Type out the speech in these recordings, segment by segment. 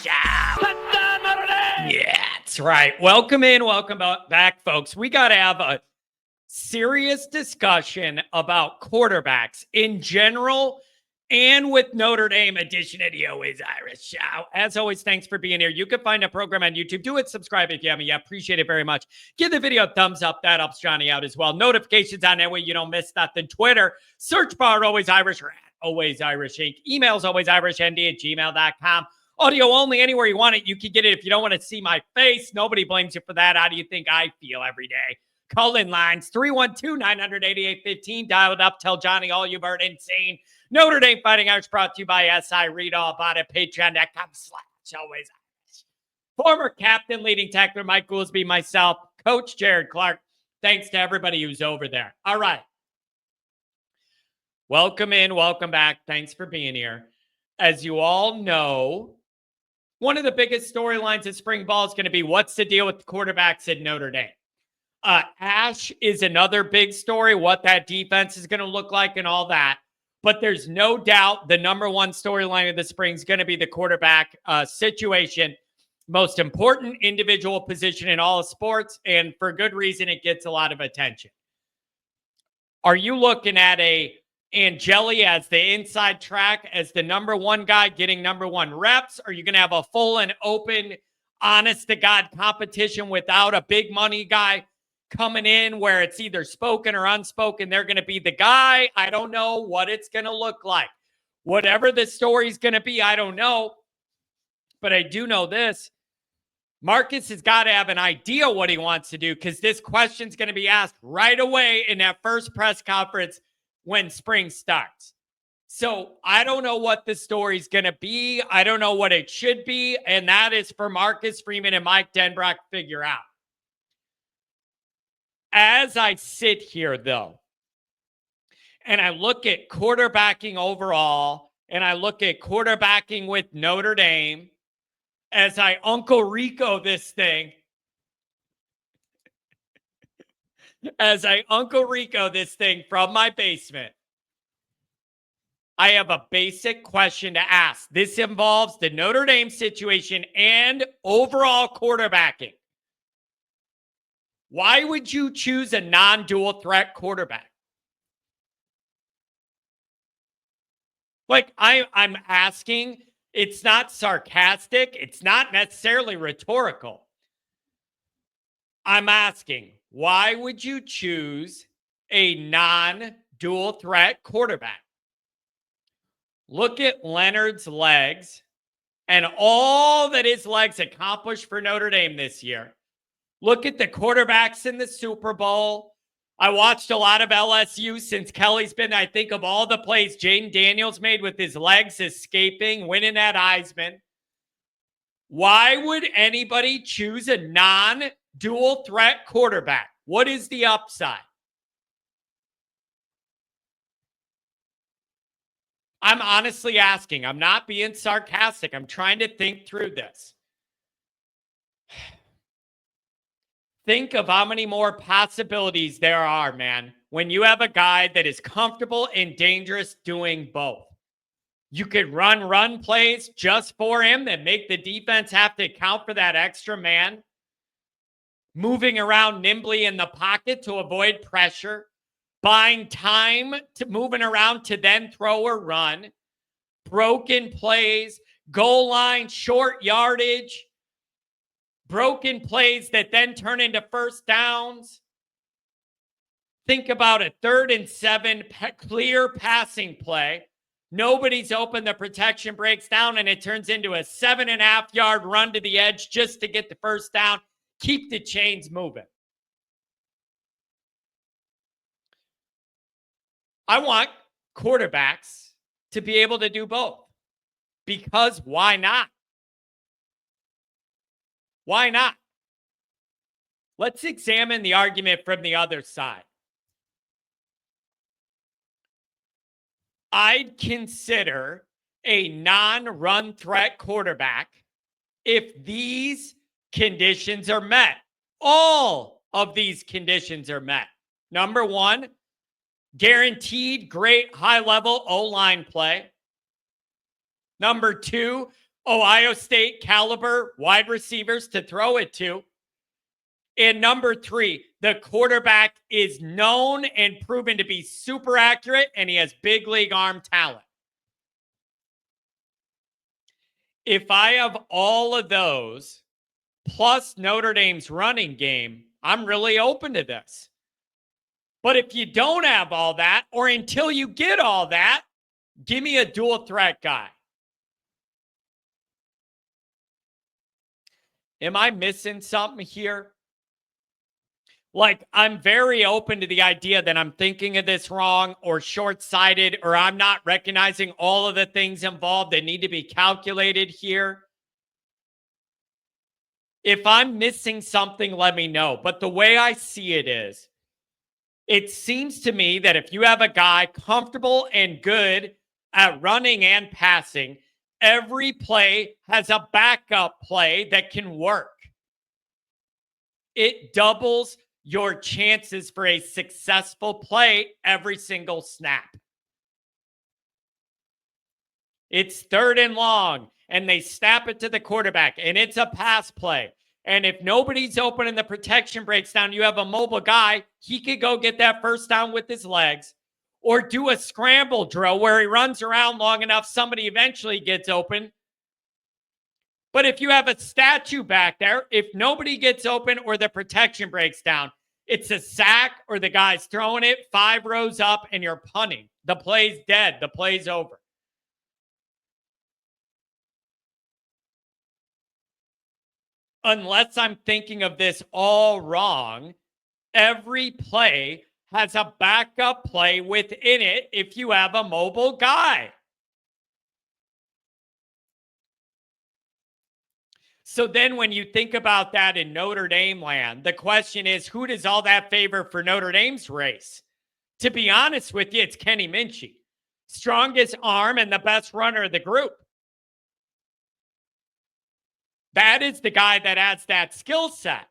Show. Yeah, that's right. Welcome in. Welcome back, folks. We got to have a serious discussion about quarterbacks in general and with Notre Dame edition of the Always Irish Show. As always, thanks for being here. You can find a program on YouTube. Do it, subscribe if you haven't yet. Appreciate it very much. Give the video a thumbs up. That helps Johnny out as well. Notifications on that way you don't miss nothing. Twitter, search bar Always Irish or at Always Irish Inc. Emails alwaysirishnd@gmail.com. Audio only, anywhere you want it. You can get it if you don't want to see my face. Nobody blames you for that. How do you think I feel every day? Call in lines 312-900-8815. Dial it up. Tell Johnny all you've heard and seen. Notre Dame Fighting Irish brought to you by SI. Read all about it. Patreon.com/Always Irish. Former captain, leading tackler Mike Goolsby, myself, Coach Jared Clark. Thanks to everybody who's over there. All right. Welcome in. Welcome back. Thanks for being here. As you all know, one of the biggest storylines of spring ball is going to be what's the deal with the quarterbacks at Notre Dame. Ash is another big story, what that defense is going to look like and all that. But there's no doubt the number one storyline of the spring is going to be the quarterback situation. Most important individual position in all of sports, and for good reason, it gets a lot of attention. Are you looking at a Gillis as the inside track, as the number one guy getting number one reps? Are you going to have a full and open, honest-to-God competition without a big money guy coming in where it's either spoken or unspoken? They're going to be the guy. I don't know what it's going to look like. Whatever the story's going to be, I don't know. But I do know this. Marcus has got to have an idea what he wants to do, because this question's going to be asked right away in that first press conference when spring starts. So I don't know what the story's going to be. I don't know what it should be. And that is for Marcus Freeman and Mike Denbrock to figure out. As I sit here, though, and I look at quarterbacking overall, and I look at quarterbacking with Notre Dame, as I Uncle Rico this thing, from my basement, I have a basic question to ask. This involves the Notre Dame situation and overall quarterbacking. Why would you choose a non-dual threat quarterback? Like, I'm asking, it's not sarcastic. It's not necessarily rhetorical. I'm asking, why would you choose a non-dual threat quarterback? Look at Leonard's legs and all that his legs accomplished for Notre Dame this year. Look at the quarterbacks in the Super Bowl. I watched a lot of LSU since Kelly's been, I think, of all the plays Jaden Daniels made with his legs escaping, winning that Heisman. Why would anybody choose a non-dual threat quarterback? What is the upside? I'm honestly asking. I'm not being sarcastic. I'm trying to think through this. Think of how many more possibilities there are, man, when you have a guy that is comfortable and dangerous doing both. You could run plays just for him that make the defense have to account for that extra man. Moving around nimbly in the pocket to avoid pressure. Buying time to moving around to then throw or run. Broken plays, goal line, short yardage. Broken plays that then turn into first downs. Think about a 3rd and 7 clear passing play. Nobody's open. The protection breaks down and it turns into a 7.5-yard run to the edge just to get the first down. Keep the chains moving. I want quarterbacks to be able to do both. Because why not? Why not? Let's examine the argument from the other side. I'd consider a non-run threat quarterback if these conditions are met. All of these conditions are met. Number one, guaranteed great high-level O-line play. Number two, Ohio State caliber wide receivers to throw it to. And number 3, the quarterback is known and proven to be super accurate, and he has big league arm talent. If I have all of those, plus Notre Dame's running game, I'm really open to this. But if you don't have all that, or until you get all that, give me a dual threat guy. Am I missing something here? Like, I'm very open to the idea that I'm thinking of this wrong or short-sighted, or I'm not recognizing all of the things involved that need to be calculated here. If I'm missing something, let me know. But the way I see it is, it seems to me that if you have a guy comfortable and good at running and passing, every play has a backup play that can work. It doubles your chances for a successful play every single snap. It's 3rd and long, and they snap it to the quarterback, and it's a pass play. And if nobody's open and the protection breaks down, you have a mobile guy, he could go get that first down with his legs, or do a scramble drill where he runs around long enough, somebody eventually gets open. But if you have a statue back there, if nobody gets open or the protection breaks down, it's a sack or the guy's throwing it 5 rows up and you're punting. The play's dead. The play's over. Unless I'm thinking of this all wrong, every play has a backup play within it if you have a mobile guy. So then when you think about that in Notre Dame land, the question is, who does all that favor for Notre Dame's race? To be honest with you, it's Kenny Minchey. Strongest arm and the best runner of the group. That is the guy that adds that skill set.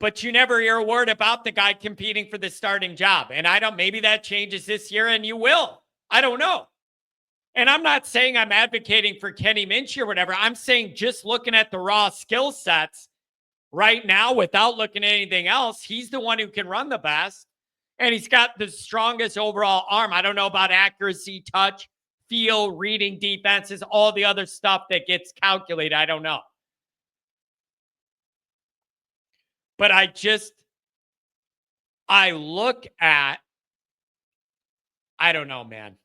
But you never hear a word about the guy competing for the starting job. And maybe that changes this year and you will. I don't know. And I'm not saying I'm advocating for Kenny Minchey or whatever. I'm saying just looking at the raw skill sets right now without looking at anything else, he's the one who can run the best. And he's got the strongest overall arm. I don't know about accuracy, touch, feel, reading defenses, all the other stuff that gets calculated. I don't know. But I look at, I don't know, man.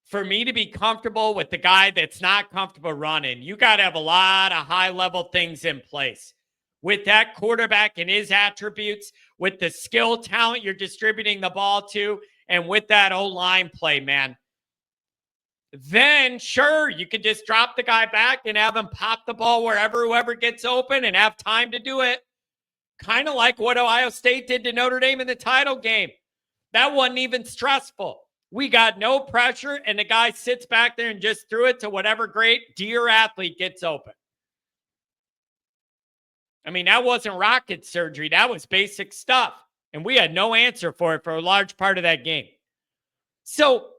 For me to be comfortable with the guy that's not comfortable running, you got to have a lot of high-level things in place. With that quarterback and his attributes, with the skill talent you're distributing the ball to, and with that O-line play, man, then sure, you could just drop the guy back and have him pop the ball wherever whoever gets open and have time to do it. Kind of like what Ohio State did to Notre Dame in the title game. That wasn't even stressful. We got no pressure, and the guy sits back there and just threw it to whatever great deer athlete gets open. I mean, that wasn't rocket surgery. That was basic stuff. And we had no answer for it for a large part of that game. So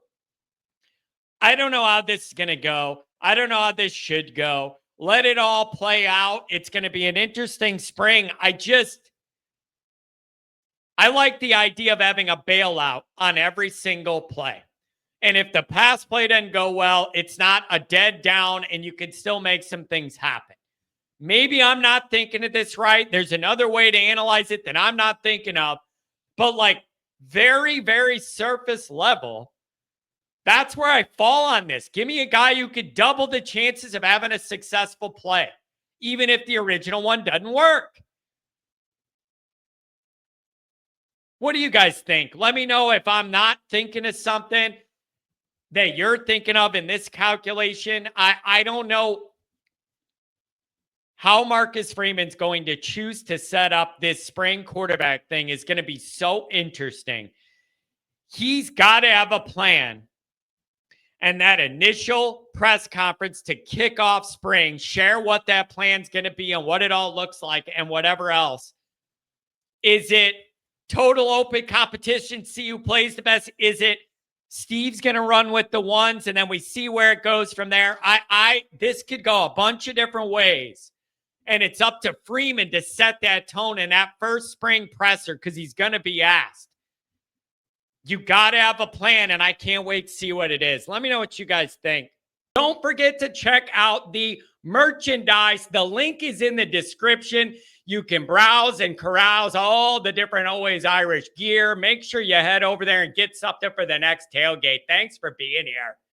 I don't know how this is going to go. I don't know how this should go. Let it all play out. It's going to be an interesting spring. I like the idea of having a bailout on every single play. And if the pass play doesn't go well, it's not a dead down and you can still make some things happen. Maybe I'm not thinking of this right. There's another way to analyze it that I'm not thinking of. But like very, very surface level, that's where I fall on this. Give me a guy who could double the chances of having a successful play, even if the original one doesn't work. What do you guys think? Let me know if I'm not thinking of something that you're thinking of in this calculation. I don't know how Marcus Freeman's going to choose to set up this spring quarterback thing is going to be so interesting. He's got to have a plan. And that initial press conference to kick off spring, share what that plan's going to be and what it all looks like and whatever else. Is it total open competition, see who plays the best? Is it Steve's going to run with the ones, and then we see where it goes from there. This could go a bunch of different ways, and it's up to Freeman to set that tone in that first spring presser because he's going to be asked. You got to have a plan, and I can't wait to see what it is. Let me know what you guys think. Don't forget to check out the merchandise. The link is in the description. You can browse and carouse all the different Always Irish gear. Make sure you head over there and get something for the next tailgate. Thanks for being here.